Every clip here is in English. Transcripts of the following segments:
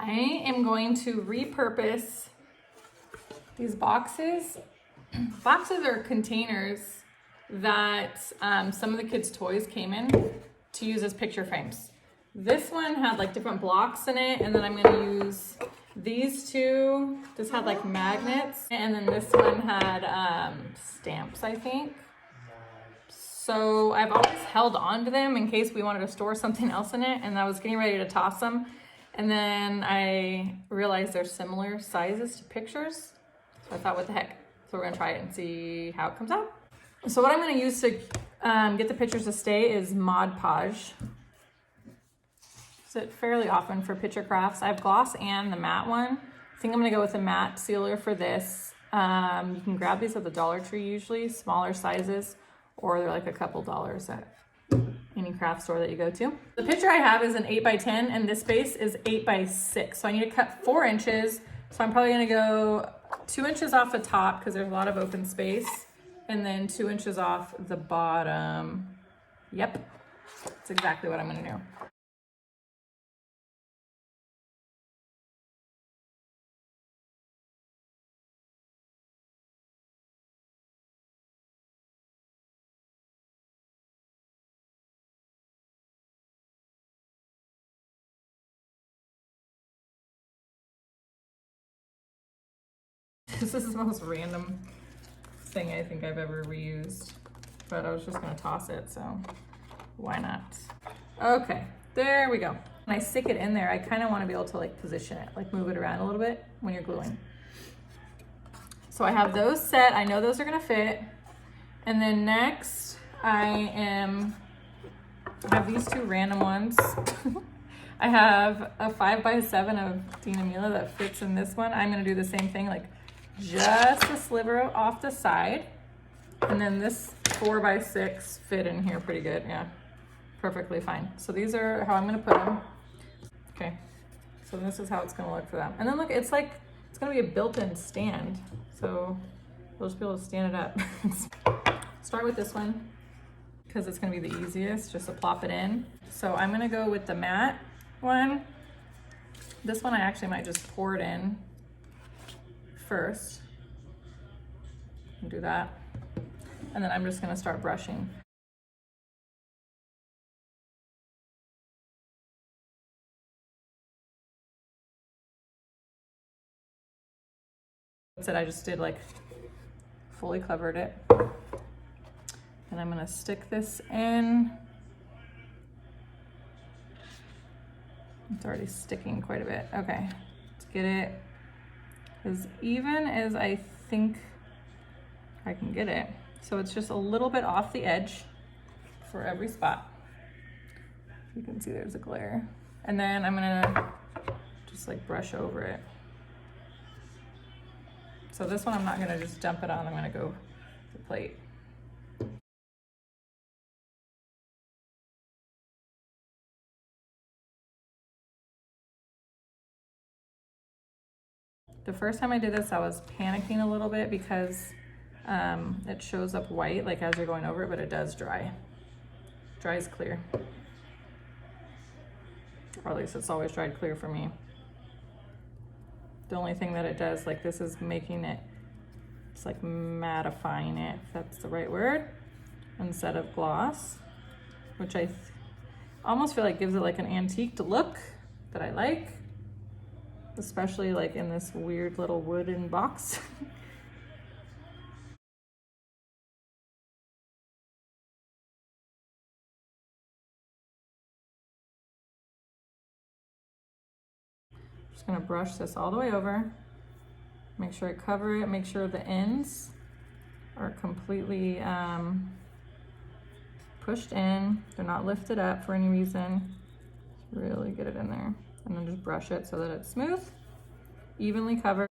I am going to repurpose these boxes. Boxes are containers that some of the kids' toys came in to use as picture frames. This one had like different blocks in it, and then I'm gonna use these two. This had like magnets, and then this one had stamps, I think. So I've always held on to them in case we wanted to store something else in it, and I was getting ready to toss them. And then I realized they're similar sizes to pictures. So I thought, what the heck? So we're gonna try it and see how it comes out. So what I'm gonna use to get the pictures to stay is Mod Podge. Use it fairly often for picture crafts. I have gloss and the matte one. I think I'm gonna go with the matte sealer for this. You can grab these at the Dollar Tree usually, smaller sizes, or they're like a couple dollars at any craft store that you go to. The picture I have is an 8x10 and this space is 8x6. So I need to cut 4 inches. So I'm probably gonna go 2 inches off the top because there's a lot of open space, and then 2 inches off the bottom. Yep, that's exactly what I'm gonna do. This is the most random thing I think I've ever reused, but I was just gonna toss it, so why not? Okay, there we go. When I stick it in there, I kind of want to be able to like position it, like move it around a little bit when you're gluing. So I have those set. I know those are gonna fit. And then next I have these two random ones. I have a 5x7 of Dina Mila that fits in this one. I'm gonna do the same thing, like just a sliver off the side. And then this 4x6 fit in here pretty good, yeah. Perfectly fine. So these are how I'm gonna put them. Okay, so this is how it's gonna look for them. And then look, it's like, it's gonna be a built-in stand. So we'll just be able to stand it up. Start with this one, because it's gonna be the easiest, just to plop it in. So I'm gonna go with the matte one. This one I actually might just pour it in first. And do that. And then I'm just gonna start brushing. That's it, I just did like fully covered it. And I'm gonna stick this in. It's already sticking quite a bit. Okay, let's get it as even as I think I can get it. So it's just a little bit off the edge for every spot. You can see there's a glare. And then I'm gonna just like brush over it. So this one I'm not gonna just dump it on, I'm gonna go to the plate. The first time I did this, I was panicking a little bit because it shows up white like as you're going over it, but it does dry. Dries clear. Or at least it's always dried clear for me. The only thing that it does, like this is making it, it's like mattifying it, if that's the right word, instead of gloss, which I almost feel like gives it like an antiqued look that I like, especially like in this weird little wooden box. Just gonna brush this all the way over. Make sure I cover it, make sure the ends are completely pushed in. They're not lifted up for any reason. Really get it in there. And then just brush it so that it's smooth, evenly covered.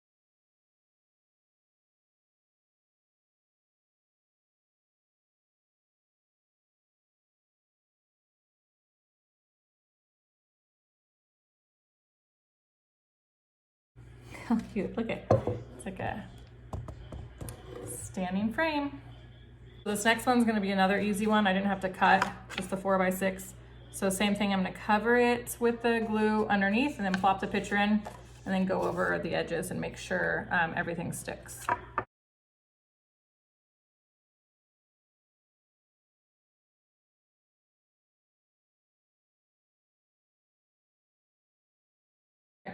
How cute, look at it. It's like a standing frame. This next one's gonna be another easy one. I didn't have to cut, just the 4x6. So same thing, I'm gonna cover it with the glue underneath and then plop the picture in and then go over the edges and make sure everything sticks.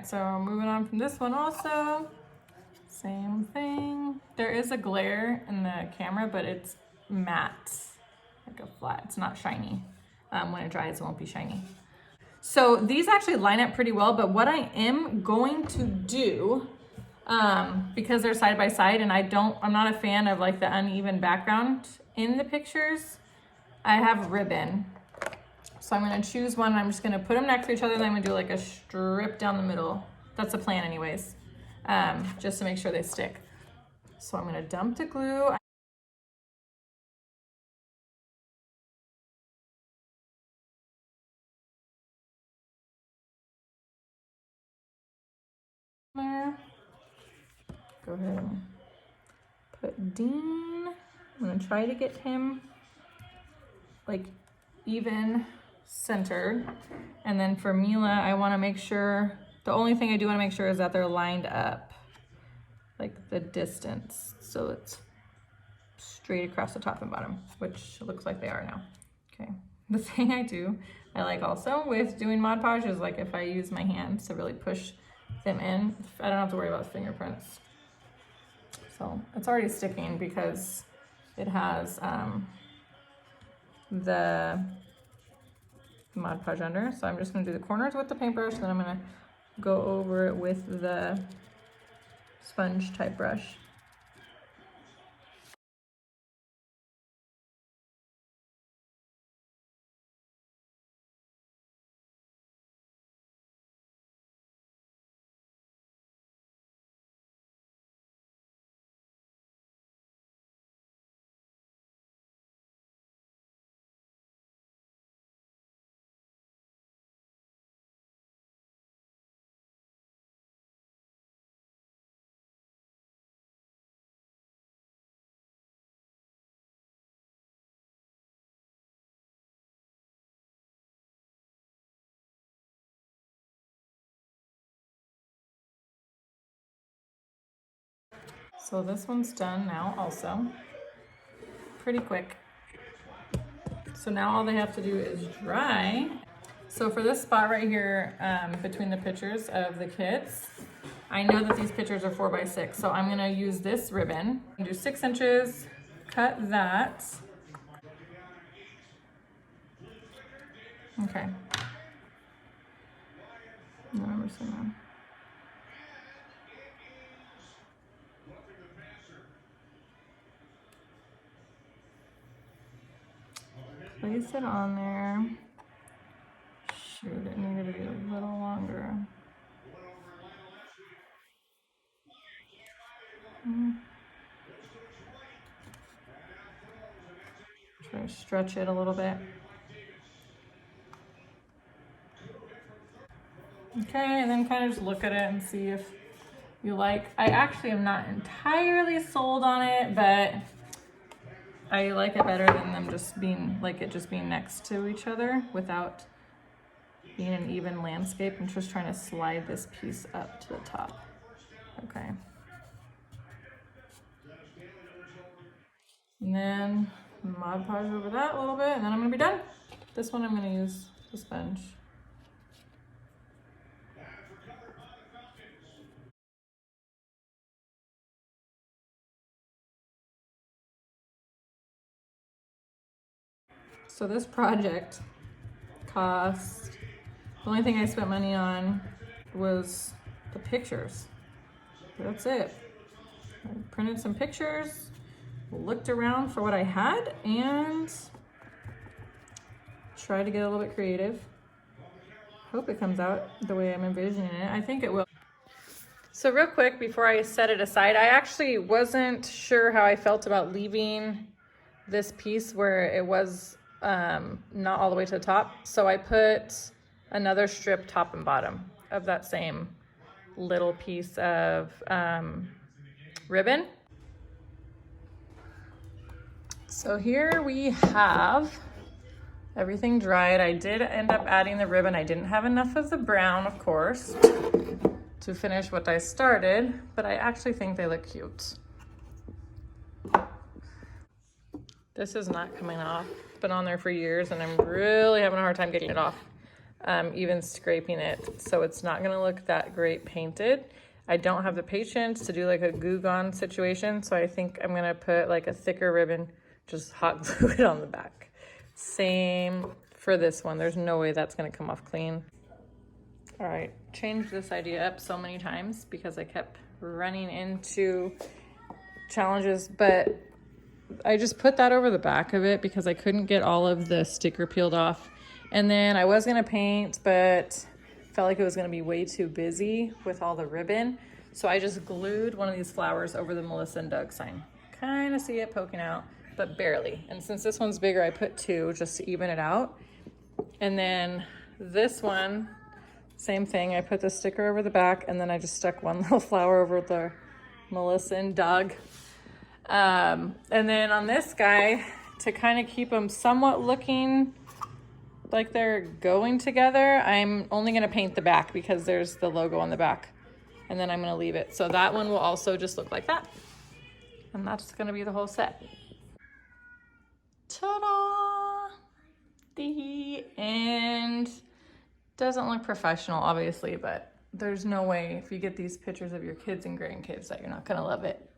So moving on from this one also, same thing. There is a glare in the camera, but it's matte, like a flat, it's not shiny. When it dries, it won't be shiny. So these actually line up pretty well, but what I am going to do, because they're side by side and I'm not a fan of like the uneven background in the pictures, I have ribbon. So I'm gonna choose one and I'm just gonna put them next to each other and then I'm gonna do like a strip down the middle. That's the plan anyways, just to make sure they stick. So I'm gonna dump the glue. There. Go ahead and put Dean. I'm gonna try to get him like even centered. And then for Mila, I wanna make sure, the only thing I do wanna make sure is that they're lined up, like the distance. So it's straight across the top and bottom, which looks like they are now. Okay. The thing I like also with doing Mod Podge is like if I use my hands to really push them in, I don't have to worry about fingerprints. So it's already sticking because it has the Mod Podge under. So I'm just gonna do the corners with the paintbrush, then I'm gonna go over it with the sponge type brush. So this one's done now also. Pretty quick. So now all they have to do is dry. So for this spot right here, between the pictures of the kids, I know that these pictures are 4x6, so I'm gonna use this ribbon. Do 6 inches, cut that. Okay. No, I'm just gonna place it on there. Shoot, it needed to be a little longer. Try to stretch it a little bit. Okay, and then kind of just look at it and see if you like. I actually am not entirely sold on it, but I like it better than them just being, like it just being next to each other without being an even landscape. I'm just trying to slide this piece up to the top. Okay. And then Mod Podge over that a little bit, and then I'm gonna be done. This one I'm gonna use the sponge. So this project cost, the only thing I spent money on was the pictures. That's it. I printed some pictures, looked around for what I had, and tried to get a little bit creative. Hope it comes out the way I'm envisioning it. I think it will. So real quick, before I set it aside, I actually wasn't sure how I felt about leaving this piece where it was not all the way to the top. So I put another strip top and bottom of that same little piece of ribbon. So here we have everything dried. I did end up adding the ribbon. I didn't have enough of the brown, of course, to finish what I started, but I actually think they look cute. This is not coming off. It's been on there for years and I'm really having a hard time getting it off, even scraping it. So it's not gonna look that great painted. I don't have the patience to do like a glue gun situation, so I think I'm gonna put like a thicker ribbon, just hot glue it on the back. Same for this one. There's no way that's gonna come off clean. All right, changed this idea up so many times because I kept running into challenges, but I just put that over the back of it because I couldn't get all of the sticker peeled off. And then I was gonna paint, but felt like it was gonna be way too busy with all the ribbon. So I just glued one of these flowers over the Melissa and Doug sign. Kind of see it poking out, but barely. And since this one's bigger, I put two just to even it out. And then this one, same thing. I put the sticker over the back and then I just stuck one little flower over the Melissa and Doug. And then on this guy, to kind of keep them somewhat looking like they're going together, I'm only going to paint the back because there's the logo on the back. And then I'm going to leave it. So that one will also just look like that. And that's going to be the whole set. Ta-da! The end. Doesn't look professional, obviously, but there's no way if you get these pictures of your kids and grandkids that you're not going to love it.